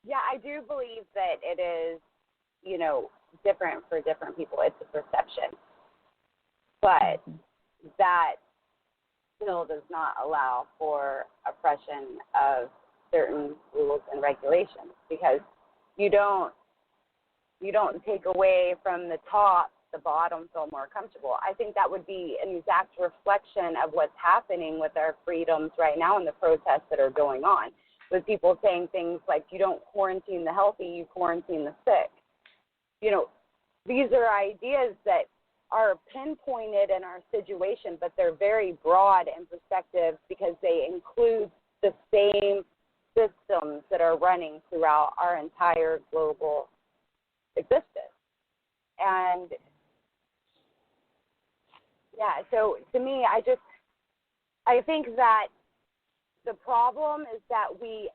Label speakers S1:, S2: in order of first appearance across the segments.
S1: Yeah, I do believe that it is, different for different people. It's a perception. But that still does not allow for oppression of certain rules and regulations, because you don't take away from the top, the bottom feel more comfortable. I think that would be an exact reflection of what's happening with our freedoms right now and the protests that are going on, with people saying things like, you don't quarantine the healthy, you quarantine the sick. These are ideas that are pinpointed in our situation, but they're very broad in perspective because they include the same systems that are running throughout our entire global existence. And yeah, so to me, I think that the problem is that we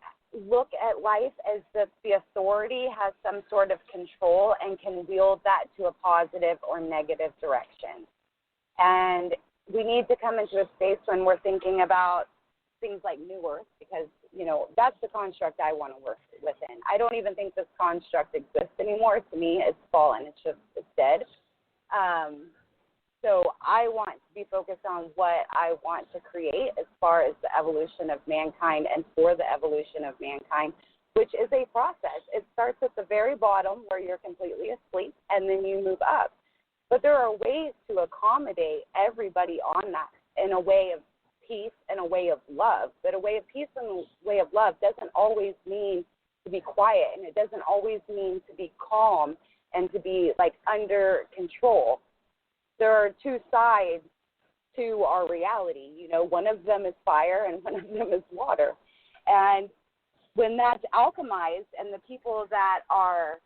S1: look at life as if the authority has some sort of control and can wield that to a positive or negative direction. And we need to come into a space when we're thinking about things like New Earth, because, that's the construct I want to work within. I don't even think this construct exists anymore. To me, it's fallen. It's dead. So I want to be focused on what I want to create as far as the evolution of mankind and for the evolution of mankind, which is a process. It starts at the very bottom where you're completely asleep, and then you move up. But there are ways to accommodate everybody on that in a way of peace and a way of love. But a way of peace and a way of love doesn't always mean to be quiet, and it doesn't always mean to be calm and to be under control. There are two sides to our reality. One of them is fire and one of them is water. And when that's alchemized and the people that are,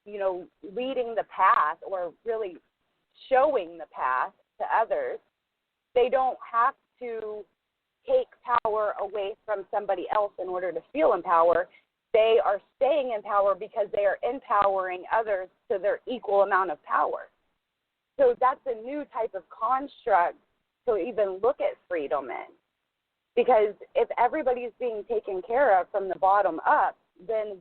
S1: leading the path or really showing the path to others, they don't have to take power away from somebody else in order to feel in power. They are staying in power because they are empowering others to their equal amount of power. So that's a new type of construct to even look at freedom in. Because if everybody's being taken care of from the bottom up, then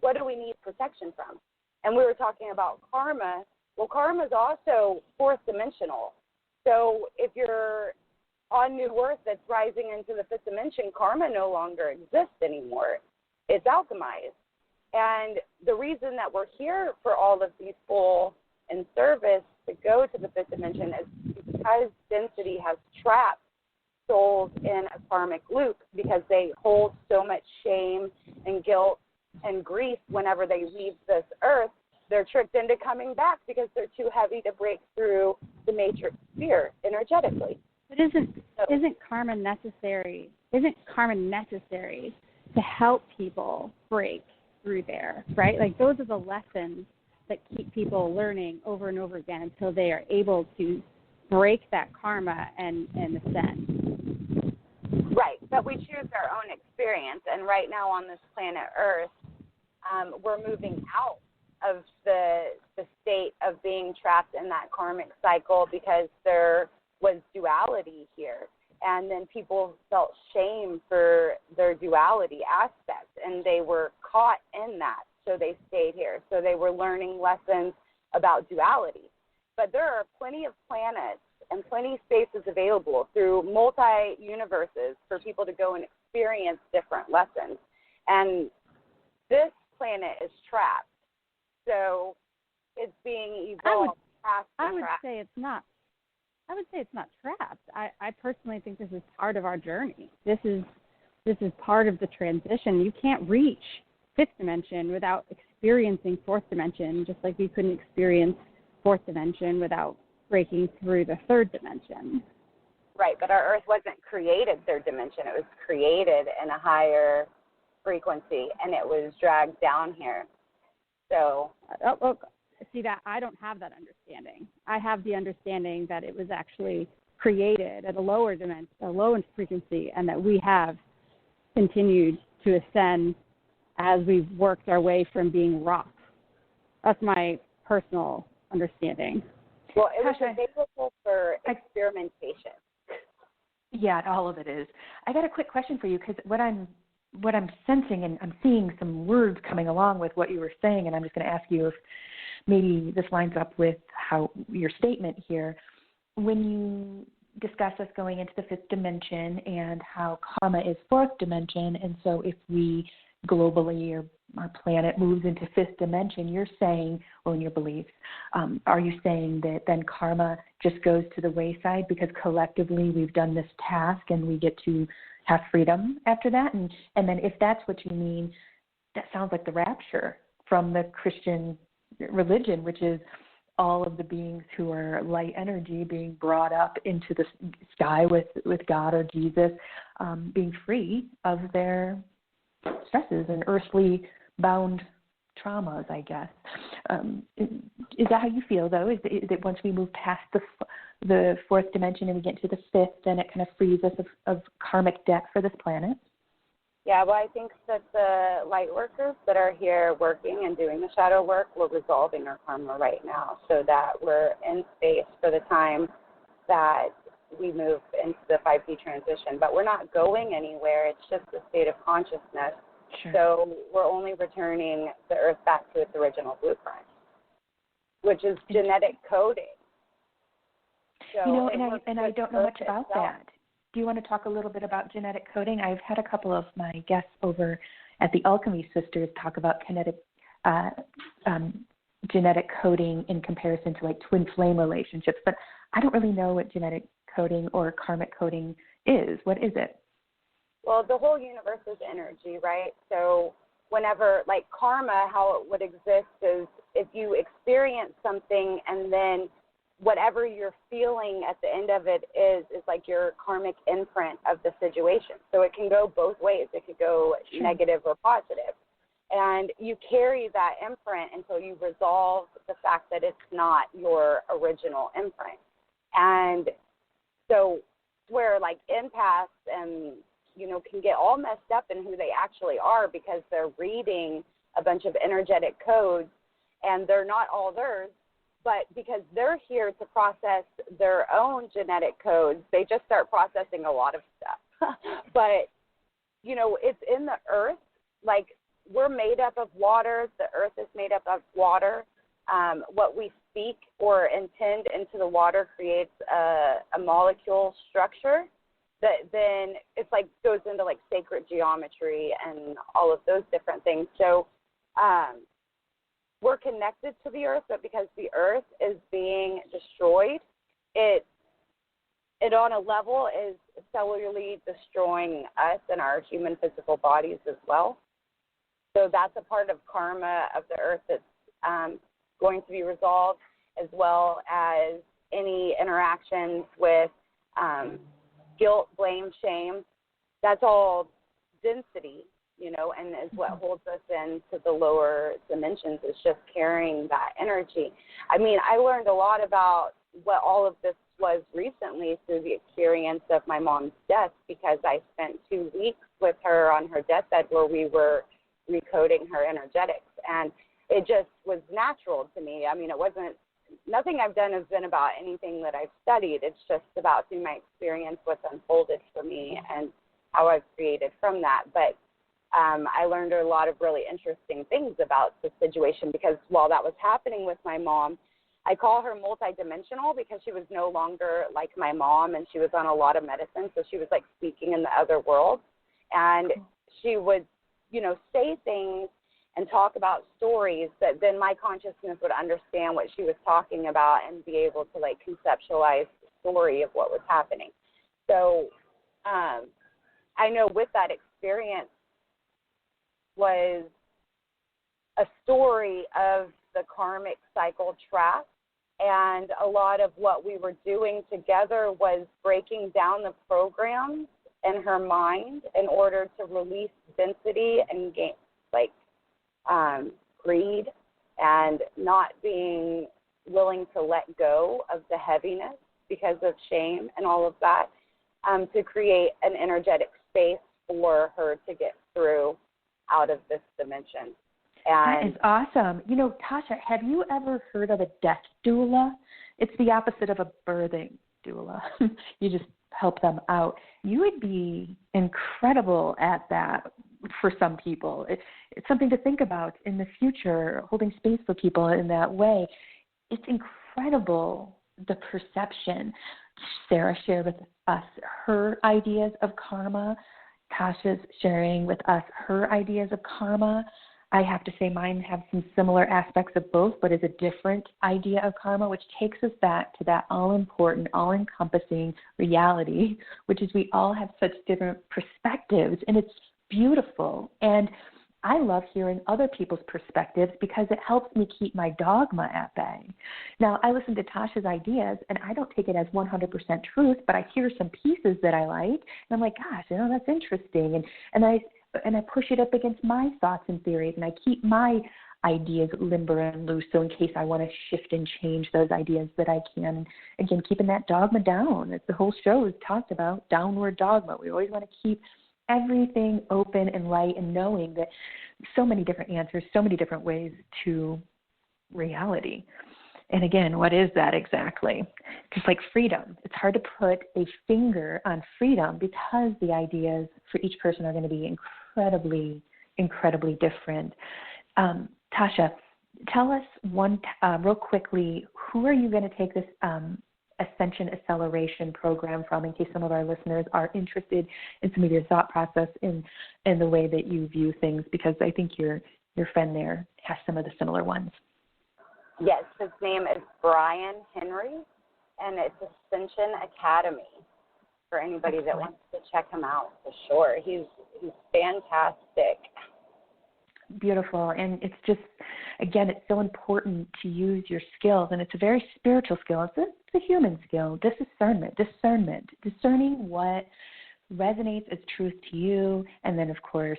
S1: what do we need protection from? And we were talking about karma. Well, karma is also fourth dimensional. So if you're on New Earth that's rising into the fifth dimension, karma no longer exists anymore. It's alchemized. And the reason that we're here for all of these full in service to go to the fifth dimension is because density has trapped souls in a karmic loop, because they hold so much shame and guilt and grief whenever they leave this earth. They're tricked into coming back because they're too heavy to break through the matrix sphere energetically.
S2: But isn't karma necessary? Isn't karma necessary to help people break through there, right? Those are the lessons that keep people learning over and over again until they are able to break that karma and ascend.
S1: Right, but we choose our own experience, and right now on this planet Earth, we're moving out of the state of being trapped in that karmic cycle because there was duality here, and then people felt shame for their duality aspect, and they were caught in that. So they stayed here. So they were learning lessons about duality. But there are plenty of planets and plenty of spaces available through multi-universes for people to go and experience different lessons. And this planet is trapped. So it's being evolved past the trap.
S2: I would say it's not trapped. I personally think this is part of our journey. This is part of the transition. You can't reach fifth dimension without experiencing fourth dimension, just like we couldn't experience fourth dimension without breaking through the third dimension.
S1: Right, but our Earth wasn't created third dimension. It was created in a higher frequency, and it was dragged down here. So,
S2: see that I don't have that understanding. I have the understanding that it was actually created at a lower dimension, a lower frequency, and that we have continued to ascend as we've worked our way from being rock. That's my personal understanding.
S1: Well, it was available for experimentation.
S3: Yeah, all of it is. I got a quick question for you, because what I'm sensing, and I'm seeing some words coming along with what you were saying, and I'm just going to ask you if maybe this lines up with how your statement here. When you discuss us going into the fifth dimension and how karma is fourth dimension, and so if we globally, or our planet moves into fifth dimension, you're saying, or in your beliefs, are you saying that then karma just goes to the wayside because collectively we've done this task and we get to have freedom after that? And then if that's what you mean, that sounds like the rapture from the Christian religion, which is all of the beings who are light energy being brought up into the sky with God or Jesus, being free of their stresses and earthly bound traumas, I guess. Is that how you feel, though? Is it once we move past the fourth dimension and we get to the fifth, then it kind of frees us of karmic debt for this planet?
S1: Yeah, well, I think that the light workers that are here working and doing the shadow work, we're resolving our karma right now, so that we're in space for the time that we move into the 5D transition. But we're not going anywhere. It's just a state of consciousness.
S3: Sure.
S1: So we're only returning the Earth back to its original blueprint, which is genetic coding. So
S3: and I don't know much about that. Do you want to talk a little bit about genetic coding? I've had a couple of my guests over at the Alchemy Sisters talk about genetic coding in comparison to like twin flame relationships, but I don't really know what genetic coding or karmic coding is. What is it?
S1: Well, the whole universe is energy, right? So whenever, like karma, how it would exist is if you experience something and then whatever you're feeling at the end of it is like your karmic imprint of the situation. So it can go both ways. It could go negative or positive. And you carry that imprint until you resolve the fact that it's not your original imprint. And so where like empaths and, can get all messed up in who they actually are because they're reading a bunch of energetic codes and they're not all theirs, but because they're here to process their own genetic codes, they just start processing a lot of stuff. But, it's in the earth. Like, we're made up of water. The earth is made up of water. What we speak or intend into the water creates a molecule structure that then it's like goes into like sacred geometry and all of those different things. So we're connected to the earth, but because the earth is being destroyed, it on a level is cellularly destroying us and our human physical bodies as well. So that's a part of karma of the earth that's going to be resolved, as well as any interactions with guilt, blame, shame. That's all density, and is what holds us into the lower dimensions. Is just carrying that energy. I mean, I learned a lot about what all of this was recently through the experience of my mom's death, because I spent 2 weeks with her on her deathbed where we were recoding her energetics, and it just was natural to me. I mean, nothing I've done has been about anything that I've studied. It's just about through my experience what's unfolded for me and how I've created from that. But I learned a lot of really interesting things about the situation, because while that was happening with my mom, I call her multidimensional because she was no longer like my mom, and she was on a lot of medicine, so she was like speaking in the other world. And she would, say things and talk about stories that then my consciousness would understand what she was talking about and be able to like conceptualize the story of what was happening. So I know with that experience was a story of the karmic cycle trap, and a lot of what we were doing together was breaking down the programs in her mind in order to release density and gain, greed, and not being willing to let go of the heaviness because of shame and all of that, to create an energetic space for her to get through out of this dimension. And
S3: that is awesome. Tasha, have you ever heard of a death doula? It's the opposite of a birthing doula. You just help them out. You would be incredible at that for some people. It's something to think about in the future, holding space for people in that way. It's incredible, the perception. Sarah shared with us her ideas of karma. Tasha's sharing with us her ideas of karma. I have to say mine have some similar aspects of both, but is a different idea of karma, which takes us back to that all-important, all-encompassing reality, which is we all have such different perspectives, and it's beautiful. And I love hearing other people's perspectives because it helps me keep my dogma at bay. Now, I listen to Tasha's ideas, and I don't take it as 100% truth, but I hear some pieces that I like, and I'm like, gosh, that's interesting. And I push it up against my thoughts and theories, and I keep my ideas limber and loose, so in case I want to shift and change those ideas that I can. Again, keeping that dogma down. As the whole show is talked about, downward dogma. We always want to keep everything open and light, and knowing that so many different answers, so many different ways to reality. And again, what is that exactly? Just like freedom. It's hard to put a finger on freedom because the ideas for each person are going to be incredibly, incredibly different. Tasha, tell us real quickly, who are you going to take this Ascension Acceleration program from, in case some of our listeners are interested in some of your thought process in the way that you view things, because I think your friend there has some of the similar ones.
S1: Yes, his name is Brian Henry, and it's Ascension Academy for anybody that wants to check him out, for sure. He's fantastic.
S3: Beautiful. And it's just, again, it's so important to use your skills, and it's a very spiritual skill. It's a human skill, discerning what resonates as truth to you, and then, of course,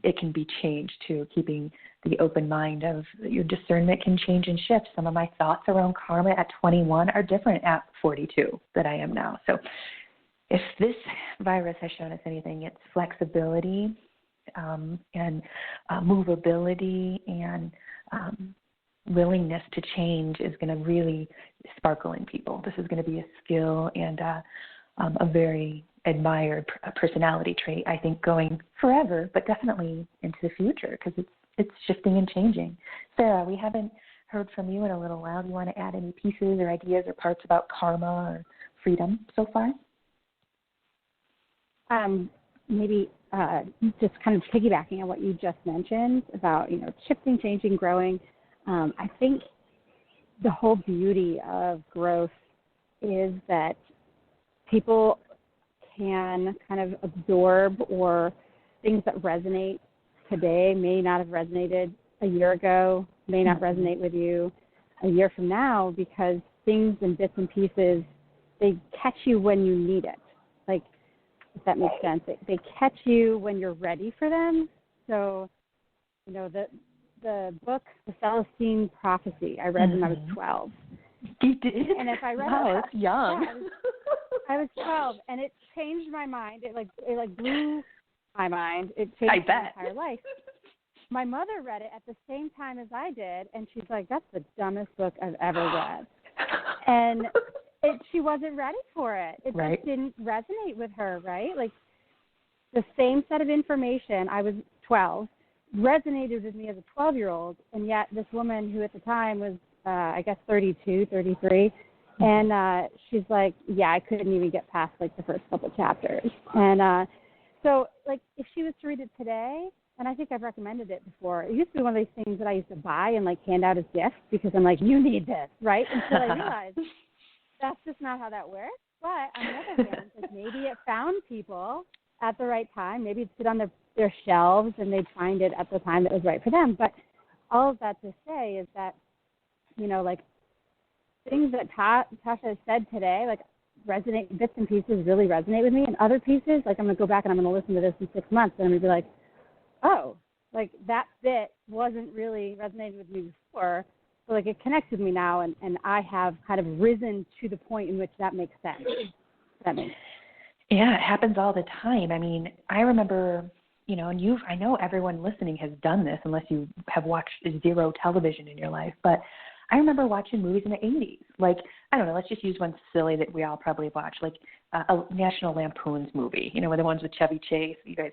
S3: it can be changed too, keeping the open mind of your discernment can change and shift. Some of my thoughts around karma at 21 are different at 42 that I am now. So if this virus has shown us anything, it's flexibility and movability and willingness to change is going to really sparkle in people. This is going to be a skill and a very admired personality trait, I think, going forever, but definitely into the future, because it's shifting and changing. Sarah, we haven't heard from you in a little while. Do you want to add any pieces or ideas or parts about karma or freedom so far?
S2: Maybe just kind of piggybacking on what you just mentioned about, shifting, changing, growing. I think the whole beauty of growth is that people can kind of absorb, or things that resonate today may not have resonated a year ago, may not resonate with you a year from now, because things in bits and pieces, they catch you when you need it. Like, if that makes sense. They catch you when you're ready for them. So, the book, The Celestine Prophecy, I read when I was 12.
S3: You did?
S2: And if I read
S3: it, that's young.
S2: Yeah, I was 12, and it changed my mind. It blew my mind. It changed my entire life. My mother read it at the same time as I did, and she's like, "That's the dumbest book I've ever read." And she wasn't ready for it. It just didn't resonate with her, right? Like, the same set of information, I was 12, resonated with me as a 12-year-old, and yet this woman who at the time was, 32, 33, and she's like, yeah, I couldn't even get past, the first couple chapters. And so, if she was to read it today, and I think I've recommended it before, it used to be one of these things that I used to buy and, hand out as gifts, because I'm like, you need this, right? Until I realized that's just not how that works. But on the other hand, maybe it found people at the right time. Maybe it'd sit on their shelves and they'd find it at the time that was right for them. But all of that to say is that, things that Tasha has said today, resonate, bits and pieces really resonate with me. And other pieces, I'm going to go back and I'm going to listen to this in 6 months, and I'm going to be like, oh, that bit wasn't really resonating with me before. So, it connects with me now, and I have kind of risen to the point in which that makes sense.
S3: Yeah, it happens all the time. I mean, I remember, and I know everyone listening has done this unless you have watched zero television in your life, but I remember watching movies in the 80s, I don't know, let's just use one silly that we all probably watch, like a National Lampoon's movie, you know, the ones with Chevy Chase. You guys